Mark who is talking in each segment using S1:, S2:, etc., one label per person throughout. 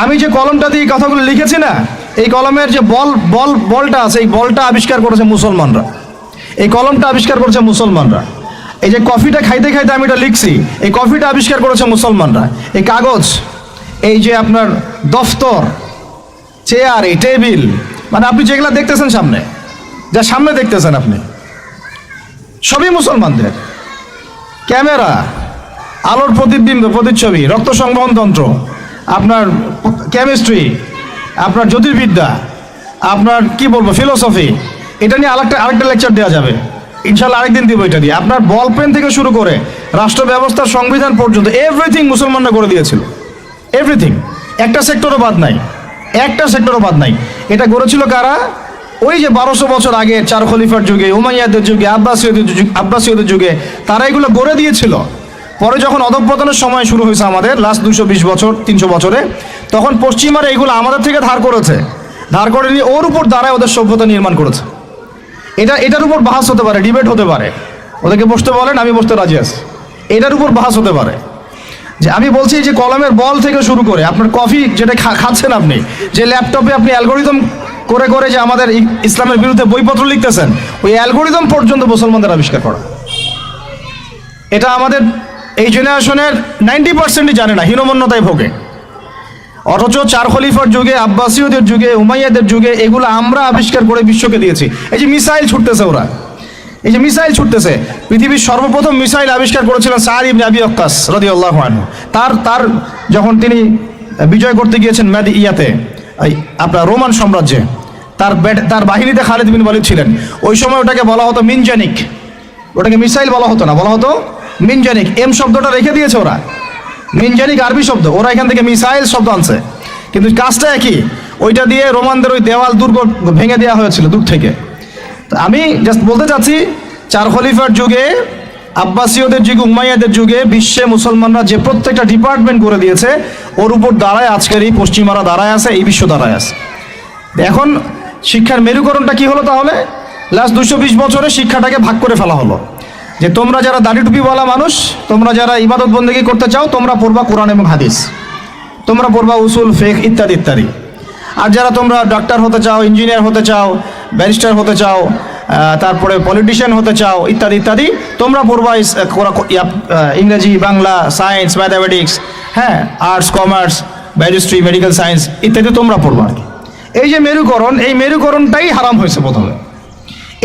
S1: আমি যে কলমটা দিয়ে কথাগুলো লিখেছি না, এই কলমের যে বলটা আছে, এই বলটা আবিষ্কার করেছে মুসলমানরা। এই কলমটা আবিষ্কার করেছে মুসলমানরা। এই যে কফিটা খাইতে খাইতে আমি এটা লিখছি, এই কফিটা আবিষ্কার করেছে মুসলমানরা। এই কাগজ, এই যে আপনার দফতর, চেয়ার, এই টেবিল, মানে আপনি যেগুলা দেখতেছেন সামনে, যা সামনে দেখতেছেন আপনি, সবই মুসলমানদের। ক্যামেরা, আলোর প্রতিবিম্ব, প্রতিচ্ছবি, রক্ত সংবহন যন্ত্র, আপনার কেমিস্ট্রি, আপনার জ্যোতির্বিদ্যা, আপনার কি বলবো ফিলোসফি, এটা নিয়ে আরেকটা লেকচার দেওয়া যাবে ইনশাল্লাহ, আরেকদিন দিব এটা দিয়ে। আপনার বল পেন থেকে শুরু করে রাষ্ট্র ব্যবস্থার সংবিধান পর্যন্ত এভরিথিং মুসলমানরা করে দিয়েছিল, এভরিথিং। একটা সেক্টরও বাদ নাই, একটা সেক্টরও বাদ নাই। এটা গড়েছিল কারা? ওই যে 1200 বছর আগে চার খলিফার যুগে, উমাইয়াদের যুগে, আব্বাসীয়দের যুগে তারা এগুলো গড়ে দিয়েছিল। পরে যখন অধঃপতনের সময় শুরু হয়েছে আমাদের লাস্ট 220 বছর 300 বছরে, তখন পশ্চিমারা এগুলো আমাদের থেকে ধার করেছে, ধার করে নিয়ে ওর উপর দ্বারায় ওদের সভ্যতা নির্মাণ করেছে। এটার উপর বাহাস হতে পারে, ডিবেট হতে পারে, ওদেরকে বসতে বলেন, আমি বসতে রাজি আছি। এটার উপর বাহাস হতে পারে যে আমি বলছি যে কলমের বল থেকে শুরু করে আপনার কফি যেটা খাচ্ছেন আপনি, যে ল্যাপটপে আপনি অ্যালগোরিদম করে করে যে আমাদের ইসলামের বিরুদ্ধে বইপত্র লিখতেছেন, ওই অ্যালগোরিদম পর্যন্ত মুসলমানদের আবিষ্কার করা। এটা আমাদের এই জেনারেশনের 90%ই জানে না, হীনমন্যতায় ভোগে। অথচ চার খলিফার যুগে, আব্বাসীয়দের যুগে, উমাইয়াদের যুগে এগুলো আমরা আবিষ্কার করে বিশ্বকে দিয়েছি। এই যে মিসাইল ছুটতেছে ওরা, এই যে মিসাইল ছুটতেছে, পৃথিবীর সর্বপ্রথম মিসাইল আবিষ্কার করেছিলেন সাদ ইবনে আবি ওয়াক্কাস রাদিয়াল্লাহু আনহু। তার যখন তিনি বিজয় করতে গিয়েছেন আপনার রোমান সাম্রাজ্যে, তার বাহিনীতে খালিদ বিন ওয়ালিদ ছিলেন। ওই সময় ওটাকে বলা হতো মিনজানিক, ওটাকে মিসাইল বলা হতো না, বলা হতো মিনজানিক। এম শব্দটা রেখে দিয়েছে ওরা, মিনজানিক আরবি শব্দ, ওরা এখান থেকে মিসাইল শব্দ আনছে, কিন্তু কাজটা একই। ওইটা দিয়ে রোমানদের ওই দেওয়াল দুর্গ ভেঙে দেওয়া হয়েছিল দূর থেকে। আমি জাস্ট বলতে চাচ্ছি, চার খলিফার যুগে, আব্বাসীয়দের যুগে, উমাইয়াদের যুগে বিশ্বে মুসলমানরা যে প্রত্যেকটা ডিপার্টমেন্ট করে দিয়েছে, ওর উপর দাঁড়ায় আজকের এই পশ্চিমারা দাঁড়ায় আছে, এই বিশ্ব দাঁড়ায় আছে। এখন শিক্ষার মেরুকরণটা কি হলো তাহলে? লাস্ট 220 বছরে শিক্ষাটাকে ভাগ করে ফেলা হলো, যে তোমরা যারা দাড়ি টুপিওয়ালা মানুষ, তোমরা যারা ইবাদত বন্দেগী করতে চাও, তোমরা পড়বা কোরআন এবং হাদিস, তোমরা পড়বা উসুল, ফিকহ ইত্যাদি ইত্যাদি। আর যারা তোমরা ডাক্তার হতে চাও, ইঞ্জিনিয়ার হতে চাও, ব্যারিস্টার হতে চাও, তারপরে পলিটিশিয়ান হতে চাও ইত্যাদি ইত্যাদি, তোমরা পড়বা ইংরেজি, বাংলা, সায়েন্স, ম্যাথামেটিক্স, হ্যাঁ, আর্টস, কমার্স, ব্যারিস্ট্রি, মেডিকেল সায়েন্স ইত্যাদি তোমরা পড়বা আর কি। এই যে মেরুকরণ, এই মেরুকরণটাই হারাম হয়েছে প্রথমে।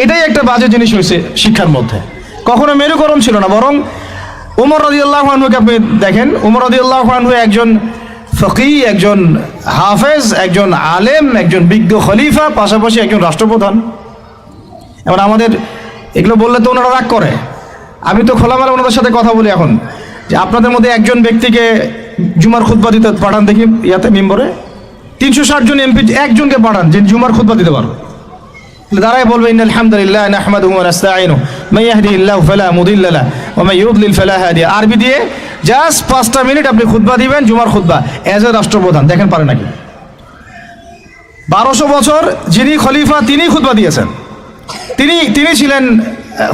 S1: এটাই একটা বাজে জিনিস হয়েছে শিক্ষার মধ্যে। কখনো মেরুকরণ ছিল না, বরং ওমর রাদিয়াল্লাহু আনহুকে আপনি দেখেন, ওমর রাদিয়াল্লাহু আনহু একজন ফকিহ, একজন হাফেজ, একজন আলেম, একজন বিজ্ঞ খলিফা, পাশাপাশি একজন রাষ্ট্রপ্রধান। এবার আমাদের এগুলো বললে তো ওনারা রাগ করে। আমি তো খোলামেলা ওনাদের সাথে কথা বলি এখন, যে আপনাদের মধ্যে একজন ব্যক্তিকে জুমার খুতবা দিতে পাঠান দেখি, মেম্বরে 360 জন এমপি একজনকে পাঠান যে জুমার খুতবা দিতে পারবে। দাঁড়ায় বলবে ইন্নাল হামদুলিল্লাহ নাহমাদুহু ওয়া নাস্তাঈনুহু মান ইয়াহদিহিল্লাহু ফালা মুদিল্লা লাহু ওয়া মান ইউদ্লিল ফালা হাদিয়া। আরবি দিয়ে জাস্ট 5টা মিনিট আপনি খুতবা দিবেন, জুমার খুতবা, এজ এ রাষ্ট্রপ্রধান। দেখেন পারে নাকি? 1200 বছর যিনি খলিফা তিনি খুতবা দিয়েছেন, তিনি ছিলেন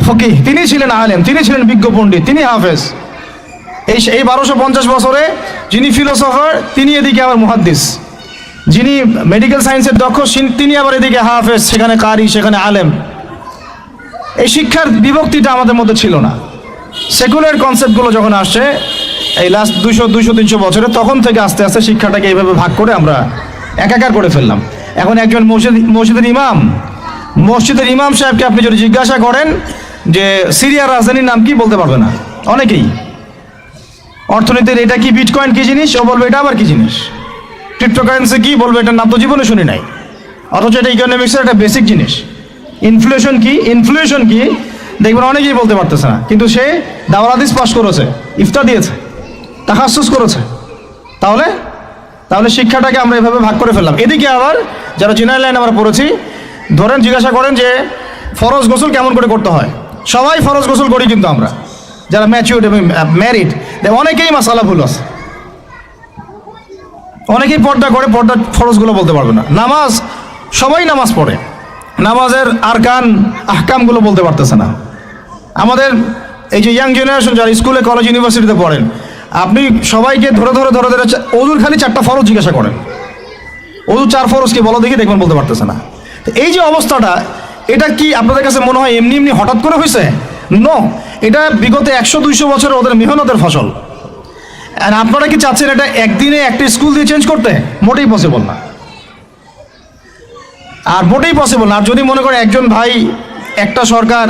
S1: ফকিহ, তিনি ছিলেন আলেম, তিনি ছিলেন বিজ্ঞ পণ্ডিত, তিনি হাফেজ। এই 1250 বছরে যিনি ফিলোসফার, তিনি এদিকে আবার মুহাদ্দিস, যিনি মেডিকেল সায়েন্সের দক্ষ, তিনি আবার এদিকে হাফেজ, সেখানে কারি, সেখানে আলেম। এই শিক্ষার বিভক্তিটা আমাদের মধ্যে ছিল না। সেকুলার কনসেপ্টগুলো যখন আসছে এই লাস্ট 200-300 বছরে, তখন থেকে আস্তে আস্তে শিক্ষাটাকে এইভাবে ভাগ করে আমরা একাকার করে ফেললাম। এখন একজন মসজিদের ইমাম সাহেবকে আপনি যদি জিজ্ঞাসা করেন যে সিরিয়ার রাজধানীর নাম কি, বলতে পারবে না অনেকেই। অর্থনীতির এটা কি, বিটকয়েন কি জিনিস, ও বলবে এটা আবার কি জিনিস। ক্রিপ্টোকারেন্সি কি, বলবে এটার নাম তো জীবনে শুনি নাই, অথচ এটা ইকোনমিক্সের একটা বেসিক জিনিস। ইনফ্লেশন কি দেখবেন অনেকেই বলতে পারতেছে না, কিন্তু সে দাওরাত হাদিস পাস করেছে, ইফতা দিয়েছে, তাখাসসুস করেছে। তাহলে শিক্ষাটাকে আমরা এভাবে ভাগ করে ফেললাম। এদিকে আবার যারা জেনারেল লাইন আমরা পড়েছি, ধরেন জিজ্ঞাসা করেন যে ফরজ গোসল কেমন করে করতে হয়, সবাই ফরজ গোসল করি, কিন্তু আমরা যারা ম্যাচিউরড এবং ম্যারিড, অনেকেই মাসালা ভুল আছে। অনেকেই পর্দা করে, পর্দার ফরজগুলো বলতে পারবে না। নামাজ, সবাই নামাজ পড়ে, নামাজের আরকান আহকামগুলো বলতে পারতেছে না। আমাদের এই যে ইয়াং জেনারেশন যারা স্কুলে, কলেজ, ইউনিভার্সিটিতে পড়েন, আপনি সবাইকে ধরে অজুর খালি 4টা ফরজ জিজ্ঞাসা করেন, অজু 4 ফরজ কি বলো দেখি, দেখবেন বলতে পারতেছে না। তো এই যে অবস্থাটা, এটা কি আপনাদের কাছে মনে হয় এমনি এমনি হঠাৎ করে হয়েছে? নো, এটা বিগত 100-200 বছরের ওদের মেহনতের ফসল। আর আপনারা কি চাচ্ছেন এটা একদিনে একটা স্কুল দিয়ে চেঞ্জ করতে? মোটেই পসিবল না, আর মোটেই পসিবল না। আর যদি মনে করেন একজন ভাই, একটা সরকার,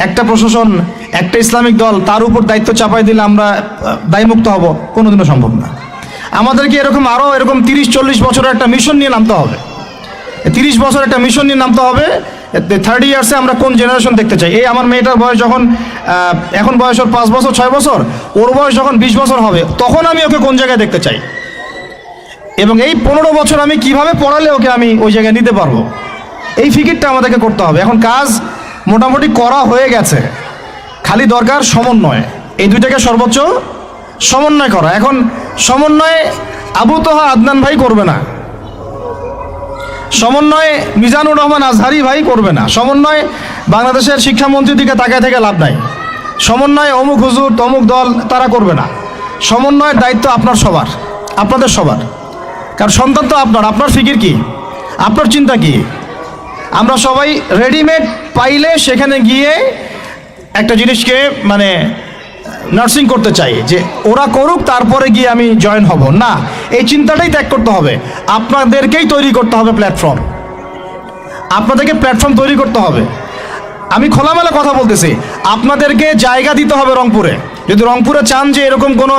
S1: একটা প্রশাসন, একটা ইসলামিক দল, তার উপর দায়িত্ব চাপাই দিলে আমরা দায়মুক্ত হব, কোনোদিনও সম্ভব না। আমাদেরকে এরকম 30-40 বছরের একটা মিশন নিয়ে নামতে হবে। 30 বছর একটা মিশন নিয়ে নামতে হবে। 30 ইয়ার্সে আমরা কোন জেনারেশন দেখতে চাই। এই আমার মেয়েটার বয়স যখন, এখন বয়স ওর 5 বছর 6 বছর, ওর বয়স যখন 20 বছর হবে, তখন আমি ওকে কোন জায়গায় দেখতে চাই, এবং এই 15 বছর আমি কিভাবে পড়ালে ওকে আমি ওই জায়গায় নিতে পারবো, এই ফিকিরটা আমাদেরকে করতে হবে। এখন কাজ মোটামুটি করা হয়ে গেছে, খালি দরকার সমন্বয়। এই দুইটাকে সর্বোচ্চ সমন্বয় করা। এখন সমন্বয় আবু তোহা আদনান ভাই করবে না, সমন্বয় মিজানুর রহমান আজহারি ভাই করবে না, সমন্বয় বাংলাদেশের শিক্ষামন্ত্রীর দিকে তাকায় থেকে লাভ নাই, সমন্বয় অমুক হুজুর তমুক দল তারা করবে না। সমন্বয়ের দায়িত্ব আপনার সবার, আপনাদের সবার। কারণ সন্তান তো আপনার ফিকির কি, আপনার চিন্তা কি? আমরা সবাই রেডিমেড পাইলে সেখানে গিয়ে একটা জিনিসকে মানে নার্সিং করতে চাই, যে ওরা করুক তারপরে গিয়ে আমি জয়েন হব না। এই চিন্তাটাই ত্যাগ করতে হবে। আপনাদেরকেই তৈরি করতে হবে প্ল্যাটফর্ম, আপনাদেরকে প্ল্যাটফর্ম তৈরি করতে হবে। আমি খোলামেলা কথা বলতেছি, আপনাদেরকে জায়গা দিতে হবে রংপুরে। যদি রংপুরে চান যে এরকম কোনো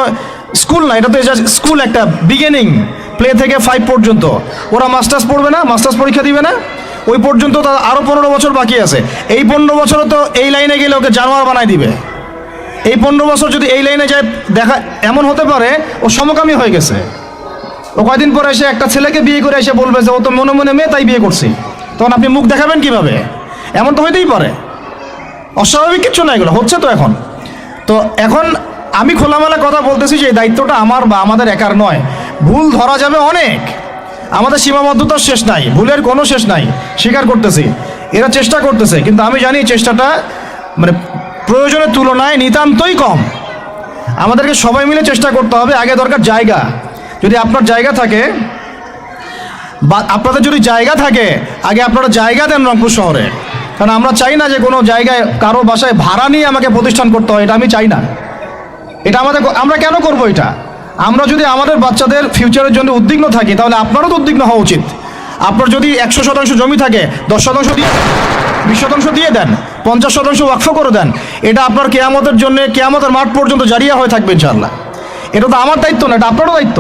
S1: স্কুল না, এটা তো স্কুল একটা বিগিনিং, প্লে থেকে 5 পর্যন্ত, ওরা মাস্টার্স পড়বে না, মাস্টার্স পরীক্ষা দিবে না, ওই পর্যন্ত তার আরও 15 বছর বাকি আছে। এই 15 বছরও তো এই লাইনে গেলে ওকে জানোয়ার বানাই দিবে। এই 15 বছর যদি এই লাইনে যায়, দেখা এমন হতে পারে ও সমকামী হয়ে গেছে। ও কয়দিন পরে এসে একটা ছেলেকে বিয়ে করে এসে বলবে যে ও তো মনে মনে মেয়ে তাই বিয়ে করছি, তখন আপনি মুখ দেখাবেন কিভাবে? এমন তো হইতেই পারে, অস্বাভাবিক কিছু না, এগুলো হচ্ছে তো এখন। তো এখন আমি খোলামেলা কথা বলতেছি যে এই দায়িত্বটা আমার বা আমাদের একার নয়। ভুল ধরা যাবে অনেক, আমাদের সীমাবদ্ধতার শেষ নাই, ভুলের কোনো শেষ নাই, স্বীকার করতেছি। এরা চেষ্টা করতেছে, কিন্তু আমি জানি চেষ্টাটা মানে প্রয়োজনের তুলনায় নিতান্তই কম। আমাদেরকে সবাই মিলে চেষ্টা করতে হবে। আগে দরকার জায়গা। যদি আপনার জায়গা থাকে বা আপনাদের যদি জায়গা থাকে, আগে আপনারা জায়গা দেন রংপুর শহরে। কারণ আমরা চাই না যে কোনো জায়গায় কারো বাসায় ভাড়া নিয়ে আমাকে প্রতিষ্ঠান করতে হয়, এটা আমি চাই না। এটা আমরা কেন করব এটা? আমরা যদি আমাদের বাচ্চাদের ফিউচারের জন্য উদ্বিগ্ন থাকি, তাহলে আপনারও তো উদ্বিগ্ন হওয়া উচিত। আপনার যদি 100% জমি থাকে, 10% দিয়ে 20% দিয়ে দেন, 50% ওয়াকফ করে দেন। এটা আপনার কেয়ামতের জন্য, কেয়ামতের মাঠ পর্যন্ত জারিয়া হয়ে থাকবে ইনশাআল্লাহ। এটা তো আমার দায়িত্ব না, এটা আপনারও দায়িত্ব।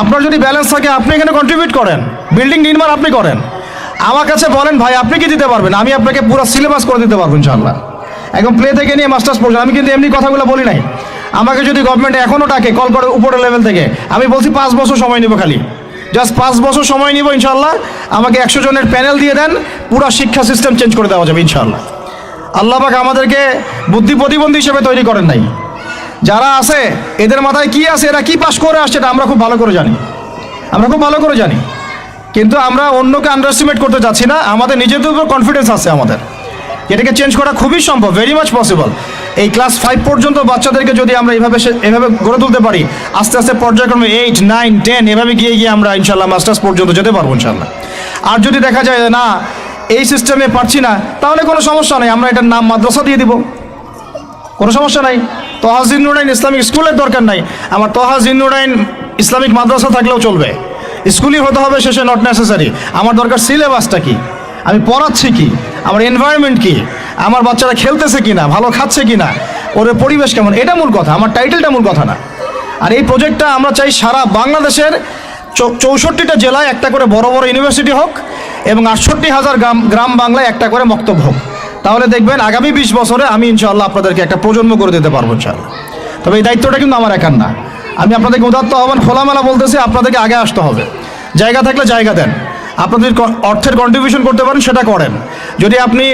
S1: আপনার যদি ব্যালেন্স থাকে, আপনি এখানে কন্ট্রিবিউট করেন, বিল্ডিং নির্মাণ আপনি করেন। আমার কাছে বলেন ভাই আপনি কি দিতে পারবেন, আমি আপনাকে পুরো সিলেবাস করে দিতে পারবো ইনশাআল্লাহ, একদম প্লে থেকে নিয়ে মাস্টার্স পর্যন্ত। আমি কিন্তু এমনি কথাগুলো বলি নাই। আমাকে যদি গভর্নমেন্ট এখনও ডাকে, কল করে উপরের লেভেল থেকে, আমি বলছি 5 বছর সময় নিব, খালি জাস্ট 5 বছর সময় নিব ইনশাআল্লাহ। আমাকে 100 জনের প্যানেল দিয়ে দেন, পুরো শিক্ষা সিস্টেম চেঞ্জ করে দেওয়া যাবে ইনশাআল্লাহ। আল্লাহ পাক আমাদেরকে বুদ্ধি প্রতিবন্ধী হিসেবে তৈরি করেন নাই। যারা আছে এদের মাথায় কি আছে, এরা কি পাস করে আসছে, এটা আমরা খুব ভালো করে জানি, আমরা খুব ভালো করে জানি। কিন্তু আমরা অন্যকে আন্ডারএস্টিমেট করতে যাচ্ছি না। আমাদের নিজেদের উপর কনফিডেন্স আছে আমাদের, এটাকে চেঞ্জ করা খুবই সম্ভব, ভেরি মাচ পসিবল। এই ক্লাস 5 পর্যন্ত বাচ্চাদেরকে যদি আমরা এভাবে গড়ে তুলতে পারি, আস্তে আস্তে পর্যায়ক্রমে 8, 9, 10 এভাবে গিয়ে আমরা ইনশাল্লাহ মাস্টার্স পর্যন্ত যেতে পারবো ইনশাল্লাহ। আর যদি দেখা যায় না এই সিস্টেমে পারছি না, তাহলে কোনো সমস্যা নেই, আমরা এটার নাম মাদ্রাসা দিয়ে দিব, কোনো সমস্যা নাই। তোহা জিন্নুরাইন ইসলামিক স্কুলের দরকার নাই, আমার তোহা জিন্নুরাইন ইসলামিক মাদ্রাসা থাকলেও চলবে। স্কুলই হতে হবে শেষে, নট নেসেসারি। আমার দরকার সিলেবাসটা কি, আমি পড়াচ্ছি কি, আমার এনভায়রনমেন্ট কি, আমার বাচ্চারা খেলতেছে কিনা, ভালো খাচ্ছে কিনা, ওর পরিবেশ কেমন, এটা মূল কথা, আমার টাইটেলটা মূল কথা না। আর এই প্রজেক্টটা আমরা চাই সারা বাংলাদেশের 64টা জেলায় একটা করে বড় বড় ইউনিভার্সিটি হোক, এবং 68,000 গ্রাম বাংলায় একটা করে মক্তব হোক। তাহলে দেখবেন আগামী 20 বছরে আমি ইনশাআল্লাহ আপনাদেরকে একটা প্রজন্ম করে দিতে পারবো ইনশাআল্লাহ। তবে এই দায়িত্বটা কিন্তু আমার একার না। আমি আপনাদেরকে উদাত্ত আহ্বান খোলামেলা বলতেছি, আপনাদেরকে আগে আসতে হবে। জায়গা থাকলে জায়গা দেন, আপনাদের অর্থের কন্ট্রিবিউশন করতে পারেন সেটা করেন, যদি আপনি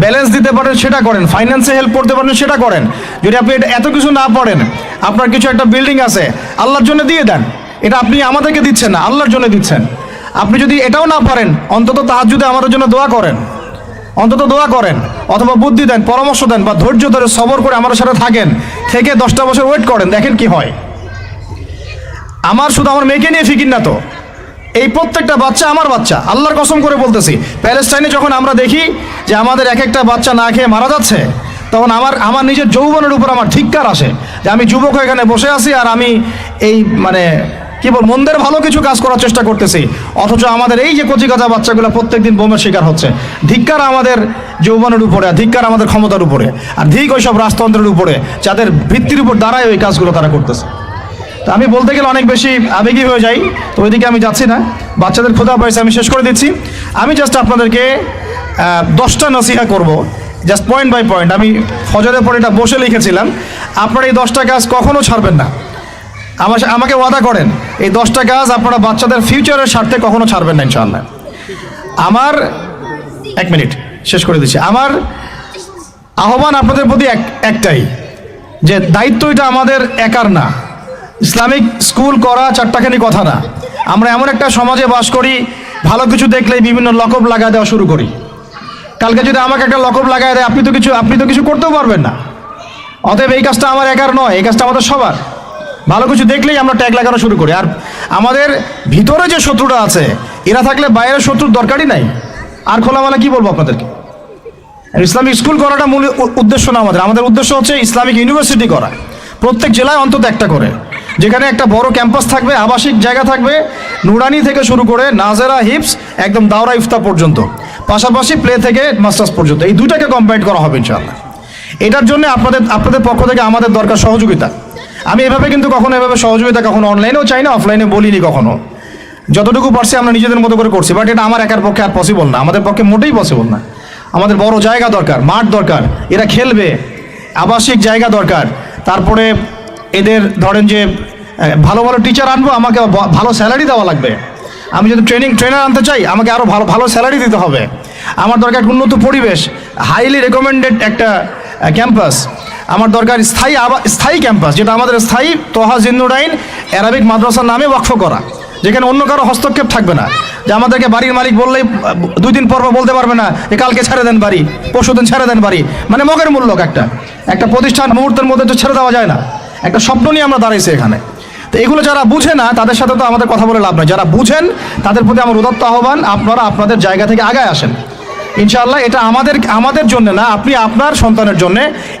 S1: ব্যালেন্স দিতে পারেন সেটা করেন, ফাইন্যান্সে হেল্প করতে পারেন সেটা করেন। যদি আপনি এত কিছু না পড়েন, আপনার কিছু একটা বিল্ডিং আছে, আল্লাহর জন্য দিয়ে দেন। এটা আপনি আমাদেরকে দিচ্ছেন না, আল্লাহর জন্য দিচ্ছেন। আপনি যদি এটাও না পারেন, অন্তত তাহাজ্জুদে আমাদের জন্য দোয়া করেন, অন্তত দোয়া করেন, অথবা বুদ্ধি দেন, পরামর্শ দেন, বা ধৈর্য ধরে সবর করে আমাদের সাথে থাকেন, থেকে 10টা বছর ওয়েট করেন, দেখেন কি হয়। আমার শুধু আমার মেয়েকে নিয়ে ফিকির না তো, এই প্রত্যেকটা বাচ্চা আমার বাচ্চা, আল্লাহর কসম করে বলতেছি। প্যালেস্টাইনে যখন আমরা দেখি যে আমাদের এক একটা বাচ্চা না খেয়ে মারা যাচ্ছে, তখন আমার নিজের যৌবনের উপর আমার ধিক্কার আসে যে আমি যুবক এখানে বসে আছি আর আমি এই মানে কি বল মন্দের ভালো কিছু কাজ করার চেষ্টা করতেছি, অথচ আমাদের এই যে কচিকাঁচা বাচ্চাগুলো প্রত্যেকদিন বোমের শিকার হচ্ছে। ধিক্কার আমাদের যৌবনের উপরে, আর ধিক্কার আমাদের ক্ষমতার উপরে, আর ধিক ওইসব রাজতন্ত্রের উপরে যাদের ভিত্তির উপর দাঁড়ায় ওই কাজগুলো তারা করতেছে। তো আমি বলতে গেলে অনেক বেশি আবেগী হয়ে যাই, তো ওইদিকে আমি যাচ্ছি না। বাচ্চাদের ক্ষুধা পাইছে, আমি শেষ করে দিচ্ছি। আমি জাস্ট আপনাদেরকে 10টা নসিহা করব, জাস্ট পয়েন্ট বাই পয়েন্ট। আমি ফজরের পরে এটা বসে লিখেছিলাম। আপনারা এই 10টা কাজ কখনো ছাড়বেন না। আমাকে ওয়াদা করেন এই 10টা কাজ আপনারা বাচ্চাদের ফিউচারের স্বার্থে কখনো ছাড়বেন না ইনশাআল্লাহ। আমার 1 মিনিট শেষ করে দিচ্ছি। আমার আহ্বান আপনাদের প্রতি একটাই, যে দায়িত্ব এটা আমাদের একার না। ইসলামিক স্কুল করা চারটাখানি কথা না। আমরা এমন একটা সমাজে বাস করি, ভালো কিছু দেখলেই বিভিন্ন লকব লাগায় দেওয়া শুরু করি। কালকে যদি আমাকে একটা লকব লাগায় দেয়, আপনি তো কিছু করতেও পারবেন না। অতএব এই কাজটা আমার একার নয়, এই কাজটা আমাদের সবার। ভালো কিছু দেখলেই আমরা ট্যাগ লাগানো শুরু করি। আর আমাদের ভিতরে যে শত্রুরা আছে, এরা থাকলে বাইরের শত্রুর দরকারই নাই। আর খোলামেলা কি বলবো আপনাদেরকে? ইসলামিক স্কুল করাটা মূল উদ্দেশ্য না আমাদের উদ্দেশ্য হচ্ছে ইসলামিক ইউনিভার্সিটি করা, প্রত্যেক জেলায় অন্তত একটা করে, যেখানে একটা বড় ক্যাম্পাস থাকবে, আবাসিক জায়গা থাকবে, নুরানি থেকে শুরু করে নাজেরা, হিপস, একদম দাওরা ইফতা পর্যন্ত, পাশাপাশি প্লে থেকে মাস্টার্স পর্যন্ত, এই দুটাকে কম্বাইন করা হবে ইনশাআল্লাহ। এটার জন্য আপনাদের পক্ষ থেকে আমাদের দরকার সহযোগিতা। আমি এভাবে কিন্তু কখনো এভাবে সহযোগিতা কখনো অনলাইনেও চাই না, অফলাইনে বলিনি কখনো। যতটুকু পারছি আমরা নিজেদের মতো করে করছি, বাট এটা আমার একার পক্ষে আর পসিবল না, আমাদের পক্ষে মোটেই পসিবল না। আমাদের বড় জায়গা দরকার, মাঠ দরকার, এরা খেলবে, আবাসিক জায়গা দরকার। তারপরে এদের ধরেন যে ভালো ভালো টিচার আনবো, আমাকে ভালো স্যালারি দেওয়া লাগবে। আমি যদি ট্রেনার আনতে চাই, আমাকে আরও ভালো স্যালারি দিতে হবে। আমার দরকার উন্নত পরিবেশ, হাইলি রেকমেন্ডেড একটা ক্যাম্পাস। আমার দরকার স্থায়ী ক্যাম্পাস, যেটা আমাদের স্থায়ী তোহা জিন্নুরাইন অ্যারাবিক মাদ্রাসার নামে ওয়াকফ করা, যেখানে অন্য কারো হস্তক্ষেপ থাকবে না। যে আমাদেরকে বাড়ির মালিক বললেই 2 দিন পর বলতে পারবে না যে কালকে ছেড়ে দেন বাড়ি, পরশুদিন ছেড়ে দেন বাড়ি, মানে মগের মূল্য একটা প্রতিষ্ঠান মুহূর্তের মধ্যে তো ছেড়ে দেওয়া যায় না। একটা স্বপ্ন নিয়ে আমরা দাঁড়াইছি এখানে। তো এগুলো যারা বুঝে না তাদের সাথে তো আমাদের কথা বলে লাভ নয়। যারা বুঝেন তাদের প্রতি আমার উদাত্ত আহ্বান, আপনারা আপনাদের জায়গা থেকে আগায় আসেন ইনশাআল্লাহ। এটা আমাদের জন্য না, আপনি আপনার সন্তানের জন্য,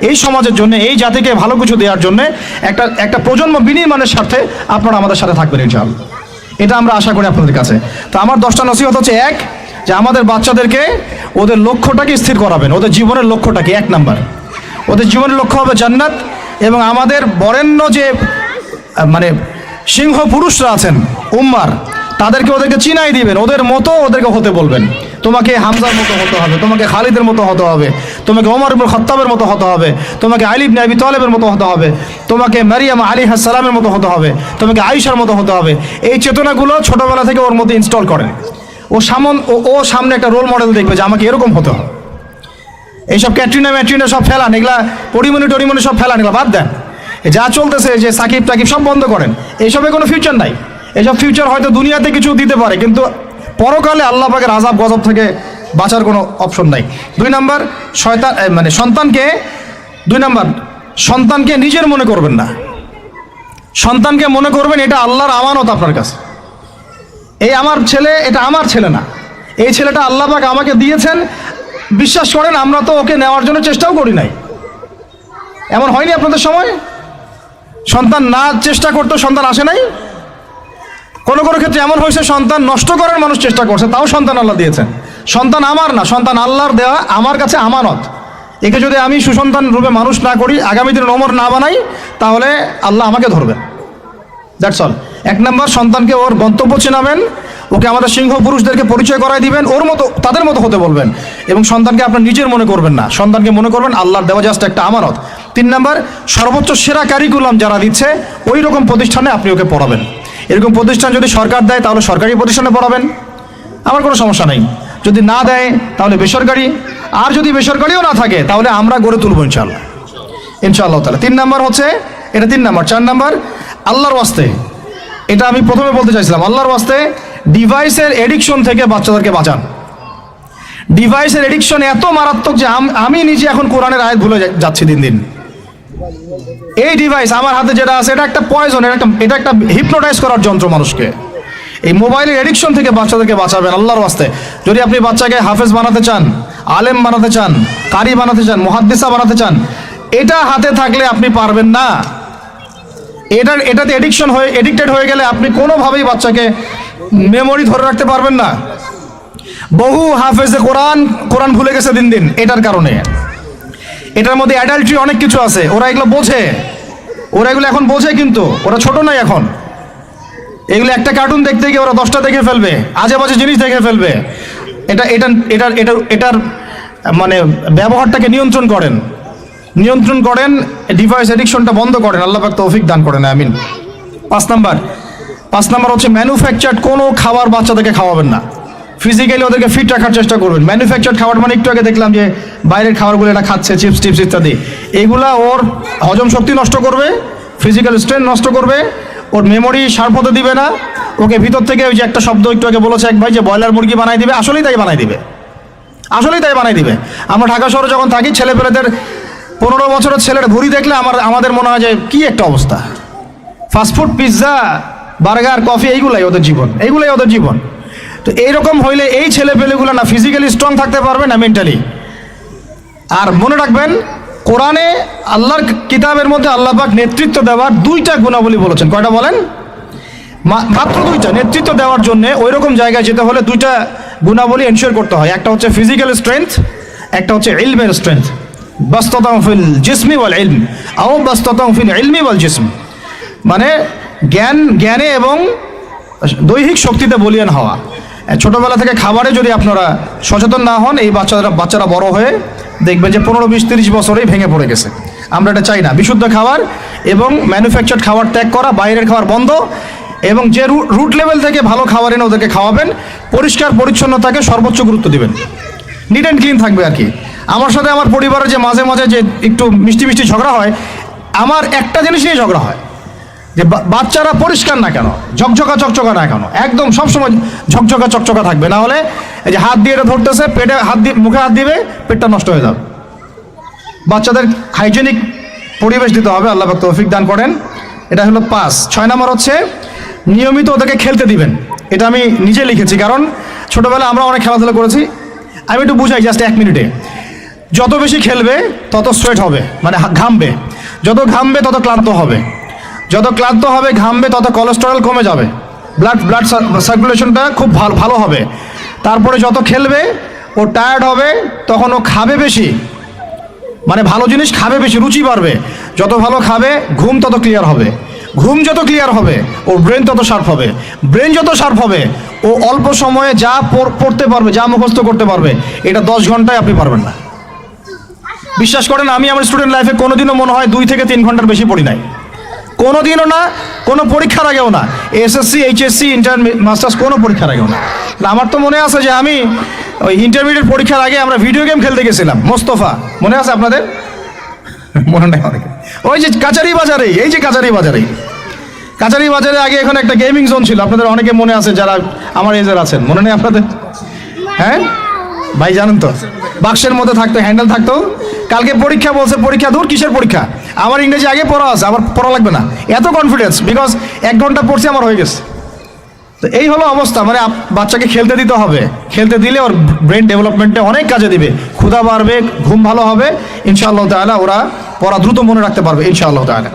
S1: এই সমাজের জন্য, এই জাতিকে ভালো কিছু দেওয়ার জন্য একটা প্রজন্ম বিনির্মাণের স্বার্থে আপনারা আমাদের সাথে থাকবেন ইনশাআল্লাহ। এটা আমরা আশা করি আপনাদের কাছে। তো আমার 10টা নসিহত হচ্ছে, 1, যে আমাদের বাচ্চাদেরকে ওদের লক্ষ্যটাকে স্থির করাবেন, ওদের জীবনের লক্ষ্যটাকে। 1 নাম্বার, ওদের জীবনের লক্ষ্য হবে জান্নাত। এবং আমাদের বরেণ্য যে মানে সিংহ পুরুষরা আছেন উম্মার, ওদেরকে চিনাই দিবেন, ওদের মতো ওদেরকে হতে বলবেন। তোমাকে হামজার মতো হতে হবে, তোমাকে খালিদের মতো হতে হবে, তোমাকে ওমর ইবনে খাত্তাবের মতো হতে হবে, তোমাকে আলী ইবনে আবি তালেবের মতো হতে হবে, তোমাকে মারিয়াম আলাইহিস সালামের মতো হতে হবে, তোমাকে আয়েশার মতো হতে হবে। এই চেতনাগুলো ছোটবেলা থেকে ওর মধ্যে ইনস্টল করেন। ও সামনে একটা রোল মডেল দেখবে যে আমাকে এরকম হতে হবে। এইসব ক্যাটরিনা সব ফেলান, এগুলা টরিমনি সব ফেলান, এগুলো বাদ দেন। যা চলতেছে যে সাকিব টাকিব সব বন্ধ করেন, এইসবে কোনো ফিউচার নাই। এইসব ফিউচার হয়তো দুনিয়াতে কিছু দিতে পারে, কিন্তু পরকালে আল্লাহ পাকের আযাব গজব থেকে বাঁচার কোনো অপশন নাই। 2 নাম্বার, সন্তানকে নিজের মনে করবেন না। সন্তানকে মনে করবেন এটা আল্লাহর আমানত আপনার কাছে। এই আমার ছেলে, এটা আমার ছেলে না, এই ছেলেটা আল্লাহ পাক আমাকে দিয়েছেন। বিশ্বাস করেন আমরা তো ওকে নেওয়ার জন্য চেষ্টাও করি নাই। এমন হয়নি আপনাদের সময়? সন্তান না চেষ্টা করতো সন্তান আসে নাই? কোনো ক্ষেত্রে এমন হয়েছে সন্তান নষ্ট করার মানুষ চেষ্টা করছে, তাও সন্তান আল্লাহ দিয়েছেন। সন্তান আমার না, সন্তান আল্লাহর দেওয়া, আমার কাছে আমানত। একে যদি আমি সুসন্তান রূপে মানুষ না করি, আগামী দিনে ওমর না বানাই, তাহলে আল্লাহ আমাকে ধরবেন। That's all. 1 নাম্বার, সন্তানকে ওর গন্তব্য চেনাবেন, ওকে আমাদের সিংহ পুরুষদেরকে পরিচয় করাই দিবেন, ওর মতো তাদের মতো হতে বলবেন। এবং সন্তানকে আপনার নিজের মনে করবেন না, সন্তানকে মনে করবেন আল্লাহর দেওয়া জাস্ট একটা আমানত। 3 নাম্বার, সর্বোচ্চ সেরা কারিকুলাম যারা দিচ্ছে ওই রকম প্রতিষ্ঠানে আপনি ওকে পড়াবেন। এরকম প্রতিষ্ঠান যদি সরকার দেয় তাহলে সরকারি প্রতিষ্ঠানে পড়াবেন, আমার কোনো সমস্যা নেই। যদি না দেয় তাহলে বেসরকারি, আর যদি বেসরকারিও না থাকে তাহলে আমরা গড়ে তুলব ইনশাআল্লাহ তাআলা। 3 নাম্বার হচ্ছে এটা, 3 নাম্বার। 4 নাম্বার, আল্লাহর ওয়াস্তে, এটা আমি প্রথমে বলতে চাইছিলাম, আল্লাহর ওয়াস্তে ডিভাইসের এডিকশন থেকে বাচ্চাদেরকে বাঁচান। ডিভাইসের এডিকশন এত মারাত্মক যে আমি নিজে এখন কোরআনের আয়াত ভুলে যাচ্ছি দিন দিন। এই ডিভাইস আমার হাতে যেটা আছে, এটা একটা পয়জন, এটা একটা হিপনোটাইজ করার যন্ত্র মানুষকে। এই মোবাইলের এডিকশন থেকে বাচ্চাদেরকে বাঁচাবেন আল্লাহর ওয়াস্তে। যদি আপনি বাচ্চাকে হাফেজ বানাতে চান, আলেম বানাতে চান, কারি বানাতে চান, মুহাদ্দিসা বানাতে চান, এটা হাতে থাকলে আপনি পারবেন না। এটাতে এডিক্টেড হয়ে গেলে আপনি কোনোভাবেই বাচ্চাকে মেমোরি ধরে রাখতে পারবেন না। বহু হাফেজে কোরআন ভুলে গেছে দিন দিন এটার কারণে। এটার মধ্যে অ্যাডাল্ট্রি অনেক কিছু আছে, ওরা এগুলো বোঝে, ওরা এগুলো এখন বোঝে, কিন্তু ওরা ছোট নাই এখন। এগুলো একটা কার্টুন দেখতে গিয়ে ওরা 10টা দেখে ফেলবে, আজে বাজে জিনিস দেখে ফেলবে। এটার মানে ব্যবহারটাকে নিয়ন্ত্রণ করেন, ডিভাইস এডিকশনটা বন্ধ করেন, আল্লাহ পাক তৌফিক দান করেন, আমিন। 5 নাম্বার হচ্ছে ম্যানুফ্যাকচার্ড কোনো খাবার বাচ্চাদেরকে খাওয়াবেন না। ফিজিক্যালি ওদেরকে ফিট রাখার চেষ্টা করবেন। ম্যানুফ্যাকচার্ড খাবার মানে একটু আগে দেখলাম যে বাইরের খাবারগুলো এটা খাচ্ছে, চিপস টিপস ইত্যাদি, এগুলা ওর হজম শক্তি নষ্ট করবে, ফিজিক্যাল স্ট্রেংথ নষ্ট করবে, ওর মেমোরি শার্প হতে দিবে না, ওকে ভিতর থেকে ওই যে একটা শব্দ একটু আগে বলেছে এক ভাই যে ব্রয়লার মুরগি বানাই দিবে, আসলেই তাই বানাই দিবে। আমরা ঢাকা শহরে যখন থাকি, ছেলেপেলেদের 15 বছরের ছেলের ভুঁড়ি দেখলে আমাদের মনে হয় যে কি একটা অবস্থা। ফাস্টফুড, পিৎজা, বার্গার, কফি, এইগুলাই ওদের জীবন। তো এইরকম হইলে এই ছেলেপেলেগুলো না ফিজিক্যালি স্ট্রং থাকতে পারবে না মেন্টালি। আর মনে রাখবেন, কোরআনে আল্লাহর কিতাবের মধ্যে আল্লাহ পাক নেতৃত্ব দেওয়ার 2টা গুণাবলী বলেছেন। কয়টা বলেন? মাত্র 2টা। নেতৃত্ব দেওয়ার জন্য ওই রকম জায়গায় যেতে হলে 2টা গুণাবলী এনশিওর করতে হয়। একটা হচ্ছে ফিজিক্যাল স্ট্রেংথ, একটা হচ্ছে ইলমের স্ট্রেংথ। বাসতাতাম ফিল জিসমি ওয়াল ইলম আও বাসতাতাম ফিল ইলমি ওয়াল জিসম, মানে জ্ঞানে এবং দৈহিক শক্তিতে বলীয়ান হওয়া। ছোটবেলা থেকে খাবারে যদি আপনারা সচেতন না হন, এই বাচ্চারা বড় হয়ে দেখবেন যে 15, 20, 30 বছরেই ভেঙে পড়ে গেছে। আমরা এটা চাই না। বিশুদ্ধ খাবার এবং ম্যানুফ্যাকচার্ড খাবার ত্যাগ করা, বাইরের খাবার বন্ধ, এবং যে রুট লেভেল থেকে ভালো খাবার এনে ওদেরকে খাওয়াবেন। পরিষ্কার পরিচ্ছন্নতাকে সর্বোচ্চ গুরুত্ব দিবেন, নিট অ্যান্ড ক্লিন থাকবে আর কি। আমার সাথে আমার পরিবারে যে মাঝে মাঝে যে একটু মিষ্টি ঝগড়া হয়, আমার একটা জিনিস নিয়ে ঝগড়া হয় যে বাচ্চারা পরিষ্কার না কেন, চকচকা না কেন, একদম সবসময় চকচকা থাকবে, না হলে এই যে হাত দিয়ে এটা ধরতেছে, পেটে হাত দিয়ে, মুখে হাত দিবে, পেটটা নষ্ট হয়ে যাবে। বাচ্চাদের হাইজেনিক পরিবেশ দিতে হবে, আল্লাহ পাক তৌফিক দান করেন। এটা হলো 5। 6 নম্বর হচ্ছে নিয়মিত ওদেরকে খেলতে দিবেন। এটা আমি নিজে লিখেছি, কারণ ছোটোবেলা আমরা অনেক খেলাধুলা করেছি। আমি একটু বুঝাই জাস্ট 1 মিনিটে। যত বেশি খেলবে তত সোয়েট হবে, মানে ঘামবে, যত ঘামবে তত ক্লান্ত হবে, যত ক্লান্ত হবে ঘামবে তত কোলেস্টেরল কমে যাবে, ব্লাড সার্কুলেশনটা খুব ভালো হবে। তারপরে যত খেলবে ও টায়ার্ড হবে, তখন ও খাবে বেশি, মানে ভালো জিনিস খাবে বেশি, রুচি বাড়বে। যত ভালো খাবে ঘুম তত ক্লিয়ার হবে, ঘুম যত ক্লিয়ার হবে ওর ব্রেন তত শার্প হবে, ব্রেন যত শার্প হবে ও অল্প সময়ে যা পড়তে পারবে, যা মুখস্থ করতে পারবে, এটা 10 ঘন্টায় আপনি পারবেন না। বিশ্বাস করেন, আমি আমার স্টুডেন্ট লাইফে কোনোদিনও মনে হয় 2 থেকে 3 ঘন্টার বেশি পড়ি নাই, কোনোদিনও না, কোনো পরীক্ষার আগেও না, এসএসসি, এইচএসসি, ইন্টার, মাস্টার্স, কোনো পরীক্ষার আগেও না। আমার তো মনে আছে যে আমি ওই ইন্টারমিডিয়েট পরীক্ষার আগে আমরা ভিডিও গেম খেলতে গেছিলাম, মোস্তফা, মনে আছে আপনাদের? মনে নেই অনেকে। ওই যে কাচারি বাজারে, এই যে কাচারি বাজারে আগে এখানে একটা গেমিং জোন ছিল, আপনাদের অনেকে মনে আছে যারা আমার এজের আছেন, মনে নেই আপনাদের? হ্যাঁ ভাই, জানেন তো, বাক্সের মধ্যে থাকতো, হ্যান্ডেল থাকতো। কালকে পরীক্ষা বলছে, পরীক্ষা দূর, কিসের পরীক্ষা? আমার ইংরেজি আগে পড়া আছে, আমার পড়া লাগবে না, এত কনফিডেন্স, বিকজ 1 ঘন্টা পড়ছি, আমার হয়ে গেছে। তো এই হলো অবস্থা। মানে বাচ্চাকে খেলতে দিতে হবে, খেলতে দিলে ওর ব্রেন ডেভেলপমেন্টে অনেক কাজে দিবে, ক্ষুধা বাড়বে, ঘুম ভালো হবে, ইনশাআল্লাহ তাআলা ওরা পড়া দ্রুত মনে রাখতে পারবে ইনশাআল্লাহ তাআলা।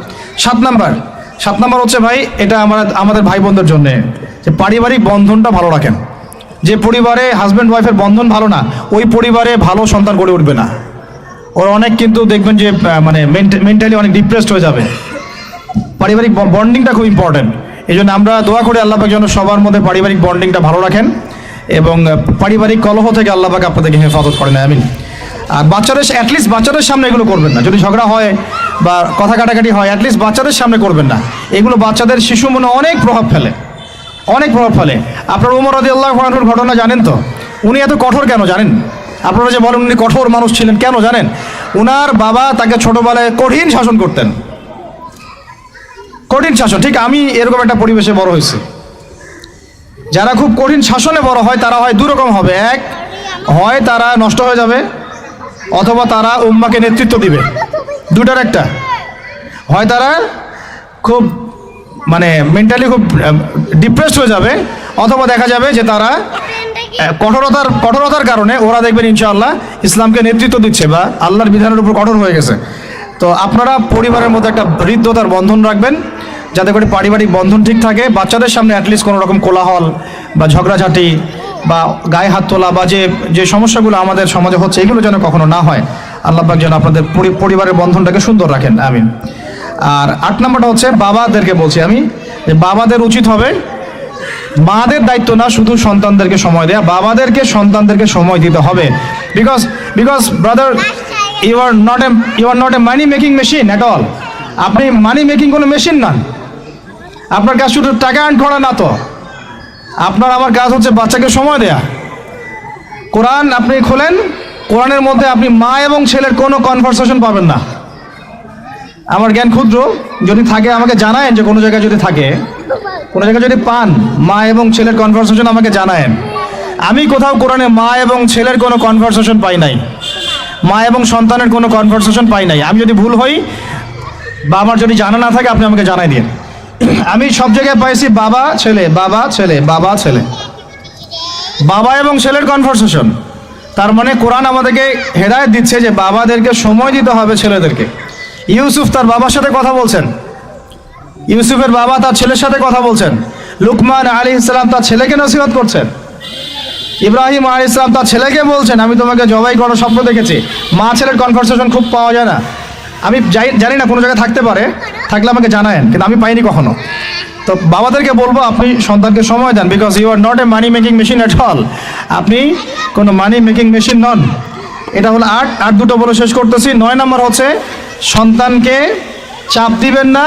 S1: 7 নাম্বার হচ্ছে ভাই, এটা আমাদের ভাই বোনদের জন্য, যে পারিবারিক বন্ধনটা ভালো রাখেন। যে পরিবারে হাজব্যান্ড ওয়াইফের বন্ধন ভালো না, ওই পরিবারে ভালো সন্তান গড়ে উঠবে না। ওরা অনেক কিন্তু দেখবেন যে মানে মেন্টালি অনেক ডিপ্রেসড হয়ে যাবে। পারিবারিক বন্ডিংটা খুব ইম্পর্টেন্ট। এই জন্য আমরা দোয়া করি আল্লাহ পাক যেন সবার মধ্যে পারিবারিক বন্ডিংটা ভালো রাখেন এবং পারিবারিক কলহ থেকে আল্লাহ পাক আপনাদেরকে হেফাজত করেন, আমিন। আর অ্যাটলিস্ট বাচ্চাদের সামনে এগুলো করবেন না। যদি ঝগড়া হয় বা কথা কাটাকাটি হয়, অ্যাটলিস্ট বাচ্চাদের সামনে করবেন না। এগুলো বাচ্চাদের শিশু মনে অনেক প্রভাব ফেলে। আপনার ওমর রাদিয়াল্লাহু আনহুর ঘটনা জানেন তো? উনি এত কঠোর কেন জানেন? আপনারা যে বলেন উনি কঠোর মানুষ ছিলেন, কেন জানেন? উনার বাবা তাকে ছোটবেলায় কঠিন শাসন করতেন, কঠিন শাসন। ঠিক আমি এরকম একটা পরিবেশে বড় হয়েছি। যারা খুব কঠিন শাসনে বড় হয় তারা হয় 2 রকম হবে। এক, হয় তারা নষ্ট হয়ে যাবে, অথবা তারা উম্মাকে নেতৃত্ব দিবে। 2টার একটা। হয় তারা খুব মানে মেন্টালি খুব ডিপ্রেসড হয়ে যাবে, অথবা দেখা যাবে যে তারা কঠোরতার কারণে ওরা দেখবেন ইনশাআল্লাহ ইসলামকে নেতৃত্ব দিচ্ছে বা আল্লাহর বিধানের উপর কঠোর হয়ে গেছে। তো আপনারা পরিবারের মধ্যে একটা হৃদ্যতার বন্ধন রাখবেন, যাতে করে পারিবারিক বন্ধন ঠিক থাকে। বাচ্চাদের সামনে অ্যাটলিস্ট কোনো রকম কোলাহল বা ঝগড়াঝাটি বা গায়ে হাত তোলা বা যে সমস্যাগুলো আমাদের সমাজে হচ্ছে এগুলো যেন কখনো না হয়। আল্লাহ পাক যেন আপনাদের পরিবারের বন্ধনটাকে সুন্দর রাখেন, আমিন। আর 8 নম্বরটা হচ্ছে বাবাদেরকে বলছি আমি, যে বাবাদের উচিত হবে মাদের দায়িত্ব না শুধু সন্তানদেরকে সময় দেয়া, বাবাদেরকে সন্তানদেরকে সময় দিতে হবে। Because brother, you are not a money making machine at all. আপনি মানি মেকিং কোনো মেশিন নন। আপনার কাজ শুধু টাকা আর্ন করা না, তো আপনার আমার কাজ হচ্ছে বাচ্চাকে সময় দেয়া। কোরআন আপনি খোলেন, কোরআনের মধ্যে আপনি মা এবং ছেলের কোনো কনভারসেশন পাবেন না। আমার জ্ঞান ক্ষুদ্র, যদি থাকে আমাকে জানায়েন, যে কোনো জায়গায় যদি থাকে, কোনো জায়গায় যদি পান মা এবং ছেলের কনভারসেশন আমাকে জানায়েন। আমি কোথাও কোরআনে মা এবং ছেলের কোনো কনভারসেশন পাই নাই, মা এবং সন্তানের কোনো কনভারসেশন পাই নাই। আমি যদি ভুল হই বা আমার যদি জানা না থাকে আপনি আমাকে জানাই দিন। আমি সব জায়গায় পাইছি বাবা ছেলে, বাবা ছেলে, বাবা ছেলে, বাবা এবং ছেলের কনভারসেশন। তার মানে কোরআন আমাদেরকে হেদায়েত দিচ্ছে যে বাবাদেরকে সময় দিতে হবে ছেলেদেরকে। ইউসুফ তার বাবার সাথে কথা বলছেন, ইউসুফের বাবা তার ছেলের সাথে কথা বলছেন, লুকমান আলাইহিস সালাম তার ছেলেকে নসিহত করছেন, ইব্রাহিম আলাইহিস সালাম তার ছেলেকে বলছেন আমি তোমাকে জবাই করার স্বপ্ন দেখেছি। মা ছেলের কনভারসেশন খুব পাওয়া যায় না। আমি জানি না, কোনো জায়গায় থাকতে পারে, থাকলে আমাকে জানায়েন, কিন্তু আমি পাইনি কখনো। তো বাবাদেরকে বলবো আপনি সন্তানকে সময় দেন, because you are not a money making machine at all. আপনি কোনো মানি মেকিং মেশিন নন। এটা হলো 8 দুটো বলে শেষ করতেছি। 9 নম্বর হচ্ছে সন্তানকে চাপ দিবেন না,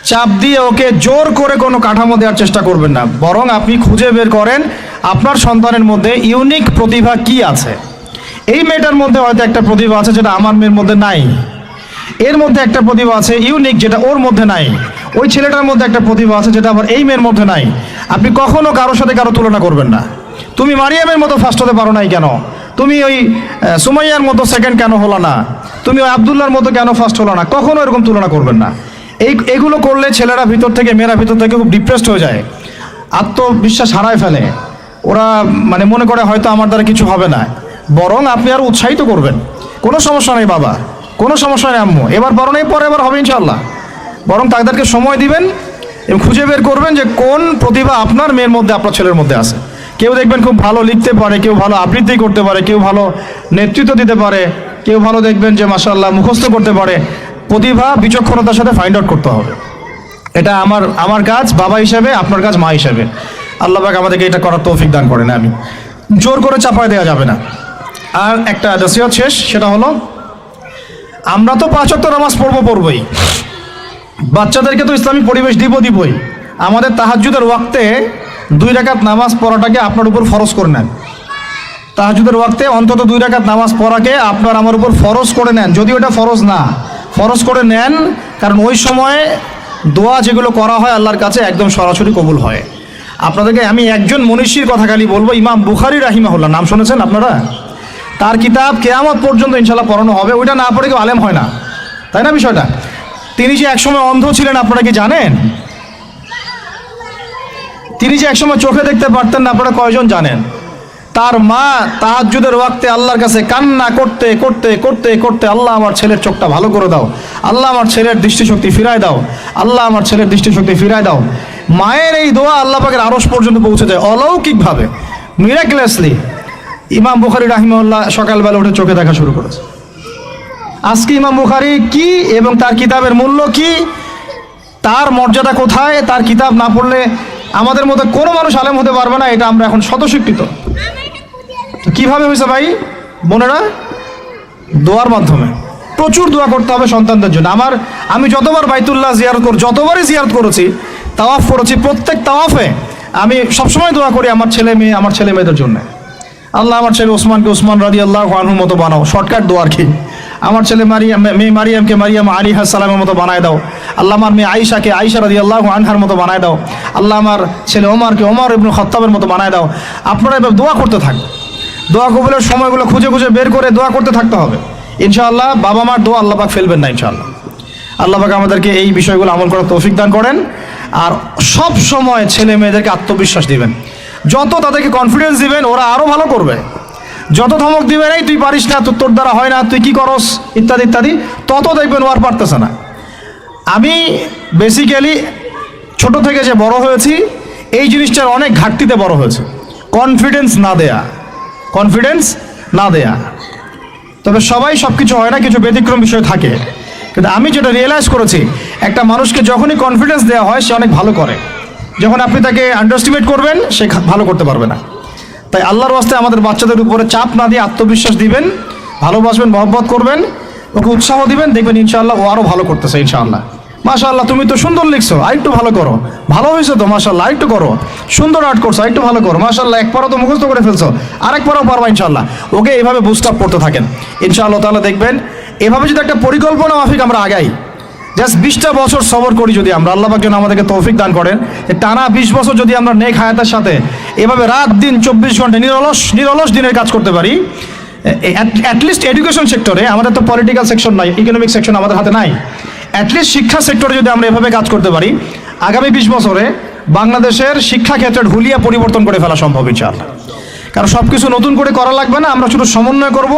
S1: চাপ দিয়ে ওকে জোর করে কোনো কাঠামো দেওয়ার চেষ্টা করবেন না, বরং আপনি খুঁজে বের করেন আপনার সন্তানের মধ্যে ইউনিক প্রতিভা কি আছে। এই মেয়েটার মধ্যে হয়তো একটা প্রতিভা আছে যেটা আমার মেয়ের মধ্যে নাই, এর মধ্যে একটা প্রতিভা আছে ইউনিক যেটা ওর মধ্যে নাই, ওই ছেলেটার মধ্যে একটা প্রতিভা আছে যেটা আবার এই মেয়ের মধ্যে নাই। আপনি কখনো কারোর সাথে কারো তুলনা করবেন না। তুমি মারিয়ামের মতো ফার্স্ট হতে পারো নাই কেন, তুমি ওই সুমাইয়ার মতো সেকেন্ড কেন হলো না, তুমি ওই আবদুল্লাহর মতো কেন ফার্স্ট হলো না, কখনো এরকম তুলনা করবেন না। এইগুলো করলে ছেলেরা ভিতর থেকে, মেয়েরা ভিতর থেকে খুব ডিপ্রেসড হয়ে যায়, আত্মবিশ্বাস হারায় ফেলে। ওরা মানে মনে করে হয়তো আমার দ্বারা কিছু হবে না। বরং আপনি আরো উৎসাহিত করবেন, কোনো সমস্যা নেই বাবা, কোনো সমস্যা নেই আম্মু, এবার পারো নেই, পরে এবার হবে ইনশাল্লাহ। বরং তাদেরকে সময় দিবেন এবং খুঁজে বের করবেন যে কোন প্রতিভা আপনার মেয়ের মধ্যে, আপনার ছেলের মধ্যে আছে। কেউ দেখবেন খুব ভালো লিখতে পারে, কেউ ভালো আবৃত্তি করতে পারে, কেউ ভালো নেতৃত্ব দিতে পারে, কেউ ভালো দেখবেন যে মাশাআল্লাহ মুখস্থ করতে পারে। প্রতিভা বিচক্ষণতার সাথে ফাইন্ড আউট করতে হবে। এটা আমার কাজ বাবা হিসেবে, আপনার কাজ মা হিসেবে। আল্লাহ পাক আমাদেরকে এটা করার তৌফিক দান করেন, আমি জোর করে চাপায় দেওয়া যাবে না। আর একটা নসিহত শেষ, সেটা হলো আমরা তো 5 ওয়াক্ত নামাজ পড়বই, বাচ্চাদেরকে তো ইসলামিক পরিবেশ দিবই। আমাদের তাহাজ্জুদের ওয়াক্তে 2 রাকাত নামাজ পড়াটাকে আপনার উপর ফরজ করে নেন। তাহাজ্জুদের ওয়াক্তে অন্তত 2 রাকাত নামাজ পড়াকে আপনার আমার উপর ফরজ করে নেন, যদি ওটা ফরজ না, ফরজ করে নেন। কারণ ওই সময়ে দোয়া যেগুলো করা হয় আল্লাহর কাছে একদম সরাসরি কবুল হয়। আপনাদেরকে আমি একজন মনীষীর কথা খালি বলবো, ইমাম বুখারী রাহিমাহুল্লাহ, নাম শুনেছেন আপনারা? তার কিতাব কিয়ামত পর্যন্ত ইনশাল্লাহ পড়ানো হবে। ওইটা না পড়ে কেউ আলেম হয় না, তাই না বিষয়টা? তিনি যে একসময় অন্ধ ছিলেন আপনারা কি জানেন? তিনি যে একসময় চোখে দেখতে পারতেন না, আপনারা কয়জন জানেন? তার মা তাহাজ্জুদের ওয়াক্তে আল্লাহর কাছে কান্না করতে করতে করতে করতে, আল্লাহ আমার ছেলের চোখটা ভালো করে দাও, আল্লাহ আমার ছেলের দৃষ্টিশক্তি ফিরায় দাও, আল্লাহ আমার ছেলের দৃষ্টিশক্তি ফিরায় দাও। মায়ের এই দোয়া আল্লাহ পাকের আরশ পর্যন্ত পৌঁছে যায় অলৌকিকভাবে, মিরাকুলাসলি। ইমাম বুখারী রাহিমাহুল্লাহ সকালবেলা উঠে চোখে দেখা শুরু করেছে। আজকে ইমাম বুখারী কি এবং তার কিতাবের মূল্য কি, তার মর্যাদা কোথায়, তার কিতাব না পড়লে আমাদের মধ্যে কোনো মানুষ আলেম হতে পারবে না, এটা আমরা এখন স্বতঃস্বীকৃত। কিভাবে হয়েছে ভাই বোনেরা? দোয়ার মাধ্যমে। প্রচুর দোয়া করতে হবে সন্তানদের জন্য। আমি যতবার বাইতুল্লাহ যতবারই জিয়ারত করেছি, তাওয়াফ করেছি, প্রত্যেক তাওয়াফে আমি সবসময় দোয়া করি আমার ছেলে মেয়েদের জন্য। আল্লাহ আমার ছেলে ওসমানকে ওসমান রাদিয়াল্লাহু আনহুর মতো বানাও, শর্টকাট দোয়া আর কি। আমার ছেলে মেয়ে মারিয়ামকে মারিয়াম আলাইহিস সালামের মতো বানায় দাও। আল্লাহ আমার মেয়ে আয়েশাকে আয়েশা রাদিয়াল্লাহু আনহার মতো বানায় দাও। আল্লাহ আমার ছেলে ওমরকে ওমর ইবনে খাত্তাবের মতো বানায় দাও। আপনারা এভাবে দোয়া করতে থাকুন। দোয়া কবুলের সময়গুলো খুঁজে খুঁজে বের করে দোয়া করতে থাকতে হবে ইনশাআল্লাহ। বাবা মার দোয়া আল্লাহ পাক ফেলবেন না ইনশাআল্লাহ। আল্লাহ পাক আমাদেরকে এই বিষয়গুলো আমল করার তৌফিক দান করেন। আর সব সময় ছেলে মেয়েদেরকে আত্মবিশ্বাস দিবেন। যত তাদেরকে কনফিডেন্স দিবেন ওরা আরও ভালো করবে। যত ধমক দিবেন এই তুই পারিস না, তোর দ্বারা হয় না, তুই কি করস, ইত্যাদি ইত্যাদি, তত দেখবেন ও আর পারতেছে না। আমি বেসিক্যালি ছোট থেকে যে বড় হয়েছি এই জিনিসটার অনেক ঘাটতিতে বড় হয়েছে, কনফিডেন্স না দেয়া। তবে সবাই সব কিছু হয় না, কিছু ব্যতিক্রম বিষয় থাকে। কিন্তু আমি যেটা রিয়েলাইজ করেছি, একটা মানুষকে যখনই কনফিডেন্স দেওয়া হয় সে অনেক ভালো করে। যখন আপনি তাকে আন্ডারস্টিমেট করবেন সে ভালো করতে পারবে না। তাই আল্লাহর ওয়াস্তে আমাদের বাচ্চাদের উপরে চাপ না দিয়ে আত্মবিশ্বাস দিবেন, ভালোবাসবেন, মহব্বত করবেন, ওকে উৎসাহ দিবেন, দেখবেন ইনশাআল্লাহ ও আরও ভালো করতেছে ইনশাআল্লাহ। মাশাআল্লাহ তুমি তো সুন্দর লিখছো, আরেকটু ভালো করো, ভালো হয়েছে তো মাশাআল্লাহ, আরেকটু করো, সুন্দর আর্ট করছো, আরেকটু ভালো করো, মাশাআল্লাহ একবারও তো মুখস্থ করে ফেলছো, আরেকবারও পারবা ইনশাআল্লাহ। ওকে এইভাবে বুস্ট আপ করতে থাকেন ইনশাআল্লাহ তাআলা। দেখবেন এভাবে যদি একটা পরিকল্পনা মাফিক আমরা আগাই, জাস্ট 20টা বছর সবর করি যদি আমরা, আল্লাহ পাক যেন আমাদেরকে তৌফিক দান করেন, টানা 20 বছর যদি আমরা নেক হায়াতের সাথে এভাবে রাত দিন 24 ঘন্টা নিরলস দিনের কাজ করতে পারি, অ্যাটলিস্ট এডুকেশন সেক্টরে, আমাদের তো পলিটিক্যাল সেকশন নাই, ইকোনমিক সেকশন আমাদের হাতে নাই, অ্যাটলিস্ট শিক্ষা সেক্টরে যদি আমরা এভাবে কাজ করতে পারি, আগামী 20 বছরে বাংলাদেশের শিক্ষা ক্ষেত্রের হুলিয়া পরিবর্তন করে ফেলা সম্ভব ইনশাআল্লাহ। কারণ সব কিছু নতুন করে করা লাগবে না, আমরা শুধু সমন্বয় করব,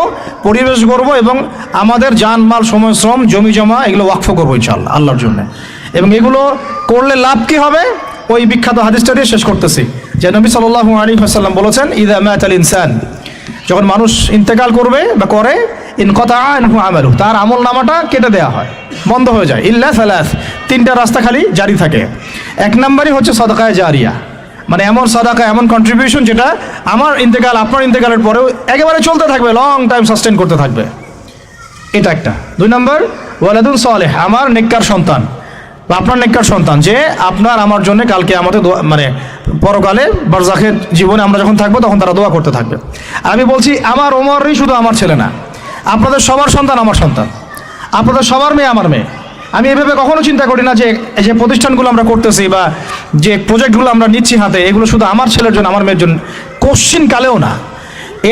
S1: পরিবেশ করব এবং আমাদের জানমাল, সময়, শ্রম, জমি জমা এগুলো ওয়াকফ করবো ইনশাআল্লাহ আল্লাহর জন্য। এবং এগুলো করলে লাভ কি হবে, ওই বিখ্যাত হাদিসটা দিয়ে শেষ করতেছি, যে নবী সাল্লাল্লাহু আলাইহি ওয়াসাল্লাম বলেছেন, ইযা মাতাল ইনসান, যখন মানুষ ইন্তেকাল করবে বা করে, ইনকাতা আনহু আমালু, তার আমল নামাটা কেটে দেওয়া হয়, বন্ধ হয়ে যায়, ইল্লা সালাস, 3টা রাস্তা খালি জারি থাকে। 1 নম্বরই হচ্ছে সাদাকায়ে জারিয়া, মানে এমন সাদাকা, এমন কন্ট্রিবিউশন যেটা আমার ইন্তেকাল, আপনার ইন্তেকালের পরেও একেবারে চলতে থাকবে, লং টাইম সাস্টেন করতে থাকবে, এটা একটা। 2 নম্বর ওয়ালাদুন সালেহ, আমার নেককার সন্তান বা আপনার নেককার সন্তান, যে আপনার আমার জন্য কালকে আমাদের মানে পরকালে বারজাখের জীবনে আমরা যখন থাকবো তখন তারা দোয়া করতে থাকবে। আর আমি বলছি আমার ওমরই শুধু আমার ছেলে না, আপনাদের সবার সন্তান আমার সন্তান, আপনাদের সবার মেয়ে আমার মেয়ে। আমি এভাবে কখনো চিন্তা করি না যে এই যে প্রতিষ্ঠানগুলো আমরা করতেছি বা যে প্রজেক্টগুলো আমরা নিচ্ছি হাতে, এগুলো শুধু আমার ছেলের জন্য, আমার মেয়ের জন্য, কোশ্চিন কালেও না।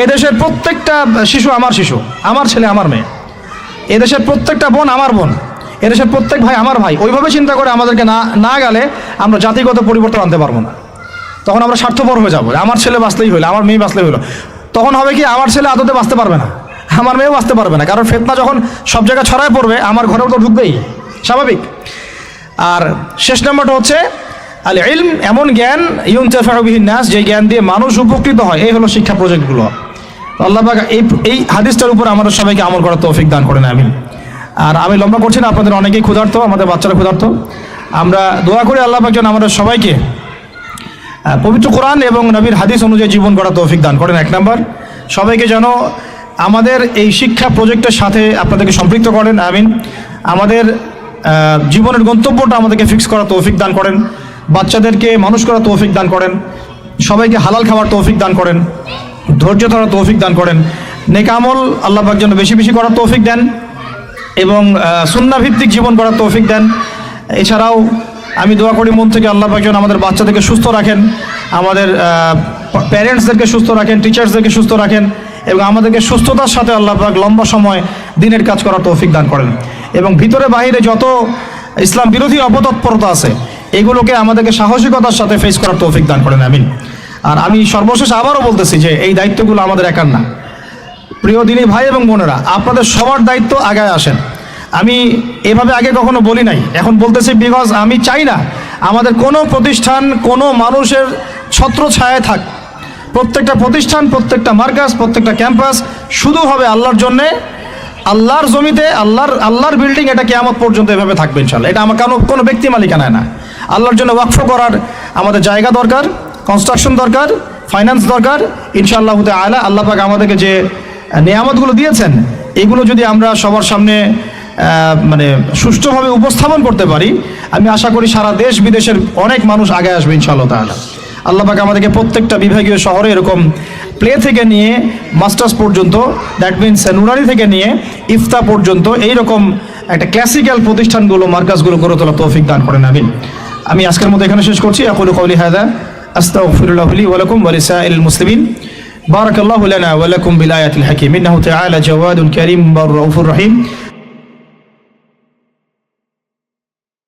S1: এদেশের প্রত্যেকটা শিশু আমার শিশু, আমার ছেলে আমার মেয়ে, এদেশের প্রত্যেকটা বোন আমার বোন, এদেশের প্রত্যেক ভাই আমার ভাই। ওইভাবে চিন্তা করে আমাদেরকে না গেলে আমরা জাতিগত পরিবর্তন আনতে পারবো না। তখন আমরা স্বার্থপর হয়ে যাবো, আমার ছেলে বাঁচলেই হইলো, আমার মেয়ে বাঁচলেই হইলো। তখন হবে কি, আমার ছেলে আদতে বাঁচতে পারবে না, আমার মেয়েও বাঁচতে পারবে না, কারণ ফিতনা যখন সব জায়গায় ছড়ায় পড়বে আমার ঘরেও তো ঢুকবেই, স্বাভাবিক। আর শেষ নম্বরটা হচ্ছে আল ইলম, এমন জ্ঞান ইউনতাফাউ বিহিন নাস, যে জ্ঞান দিয়ে মানুষ উপকৃত হয়। এই হলো শিক্ষা প্রজেক্টগুলো। আল্লাহ পাক এই হাদিসটার উপর আমাদের সবাইকে আমল করার তৌফিক দান করেন, আমিন। আর আমি লম্বা করছি না, আপনাদের অনেকেই ক্ষুধার্ত, আমাদের বাচ্চারা ক্ষুধার্ত। আমরা দোয়া করি আল্লাহ পাক যেন আমাদের সবাইকে পবিত্র কোরআন এবং নবীর হাদিস অনুযায়ী জীবন করার তৌফিক দান করেন। 1 নম্বর, সবাইকে যেন আমাদের এই শিক্ষা প্রজেক্টের সাথে আপনাদেরকে সম্পৃক্ত করেন, আমিন। আমাদের জীবনের গন্তব্যটা আমাদেরকে ফিক্স করার তৌফিক দান করেন, বাচ্চাদেরকে মানুষ করার তৌফিক দান করেন, সবাইকে হালাল খাওয়ার তৌফিক দান করেন, ধৈর্য ধরার তৌফিক দান করেন, নেক আমল আল্লাহ পাক যেন বেশি বেশি করার তৌফিক দেন এবং সুন্নাহ ভিত্তিক জীবন করার তৌফিক দেন। এছাড়াও আমি দোয়া করি মন থেকে আল্লাহ পাক যেন আমাদের বাচ্চাদেরকে সুস্থ রাখেন, আমাদের প্যারেন্টসদেরকে সুস্থ রাখেন, টিচার্সদেরকে সুস্থ রাখেন এবং আমাদেরকে সুস্থতার সাথে আল্লাহ পাক লম্বা সময় দিনের কাজ করার তৌফিক দান করেন। এবং ভিতরে বাহিরে যত ইসলাম বিরোধী অপতৎপরতা আছে এগুলোকে আমাদেরকে সাহসিকতার সাথে ফেস করার তৌফিক দান করেন, আমিন। আর আমি সর্বশেষ আবারও বলতেছি যে এই দায়িত্বগুলো আমাদের একার না। প্রিয় দিনী ভাই এবং বোনেরা, আপনাদের সবার দায়িত্ব আগায় আসেন। আমি এভাবে আগে কখনো বলি নাই, এখন বলতেছি বিকজ আমি চাই না আমাদের কোনো প্রতিষ্ঠান কোনো মানুষের ছত্র ছায়ায় থাক। প্রত্যেকটা প্রতিষ্ঠান, প্রত্যেকটা মার্কাজ, প্রত্যেকটা ক্যাম্পাস শুধু হবে আল্লাহর জন্যে, আল্লাহর জমিতে, আল্লাহর বিল্ডিং, এটা কিয়ামত পর্যন্ত এভাবে থাকবে ইনশাআল্লাহ। এটা আমার কোনো ব্যক্তি মালিকানায় না, আল্লাহর জন্য ওয়াকফ করার আমাদের জায়গা দরকার, কনস্ট্রাকশন দরকার, ফাইন্যান্স দরকার ইনশাআল্লাহ তাআলা। আল্লাহ পাক আমাদেরকে যে নিয়ামতগুলো দিয়েছেন এগুলো যদি আমরা সবার সামনে মানে সুষ্ঠুভাবে উপস্থাপন করতে পারি, আমি আশা করি সারা দেশ বিদেশের অনেক মানুষ আগে আসবে ইনশাআল্লাহ তাআলা। আল্লাহ পাক আমাদেরকে প্রত্যেকটা বিভাগীয় শহরে এরকম প্লে থেকে নিয়ে মাস্টার্স পর্যন্ত, দ্যাট মিনস নুরানি থেকে নিয়ে ইফতা পর্যন্ত এইরকম একটা ক্লাসিক্যাল প্রতিষ্ঠানগুলো, মার্কাজগুলো গড়ে তোলা তৌফিক দান করেন, আমিন। আমি আজকের মতো এখানে শেষ করছি। আকুলু কওলি হাযা আস্তাগফিরুল্লাহ লি ওয়া লাকুম ওয়া লিসাইরিল মুসলিমিন। বারাকাল্লাহু লানা ওয়া লাকুম বিল আয়াতিল হাকীম। ইন্নাহু তাআলা জাওয়াদুন কারীম ওয়া রাউফুর রহিম।